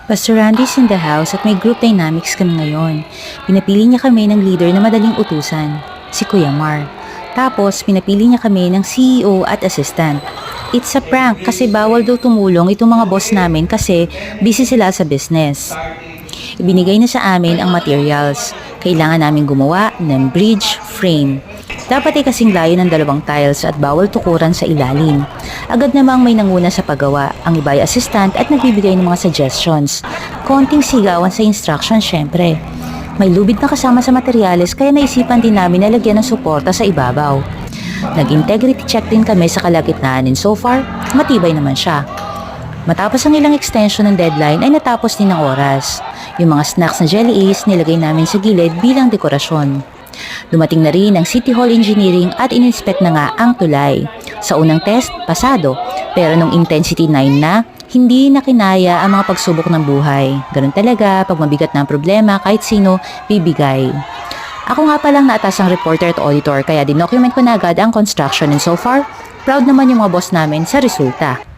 Pastor Randy's in the house at may group dynamics kami ngayon. Pinapili niya kami ng leader na madaling utusan, si Kuya Mar. Tapos, pinapili niya kami ng CEO at assistant. It's a prank kasi bawal daw tumulong itong mga boss namin kasi busy sila sa business. Ibinigay na sa amin ang materials. Kailangan namin gumawa ng bridge frame. Dapat ay kasing layo ng 2 tiles at bawal tukuran sa ilalim. Agad namang may nanguna sa paggawa, ang iba ay assistant at nagbibigay ng mga suggestions. Konting sigawan sa instructions syempre. May lubid na kasama sa materyales kaya naisipan din namin na lagyan ng suporta sa ibabaw. Nag-integrity check din kami sa kalagitnaan and so far, matibay naman siya. Matapos ang ilang extension ng deadline ay natapos din ang oras. Yung mga snacks na Jelly Ace nilagay namin sa gilid bilang dekorasyon. Dumating na rin ang City Hall Engineering at ininspect na nga ang tulay. Sa unang test, pasado. Pero nung intensity 9 na, hindi na kinaya ang mga pagsubok ng buhay. Ganun talaga, pag mabigat na ang problema, kahit sino, bibigay. Ako nga palang naatasang reporter at auditor kaya dinocument ko na agad ang construction and so far, proud naman yung mga boss namin sa resulta.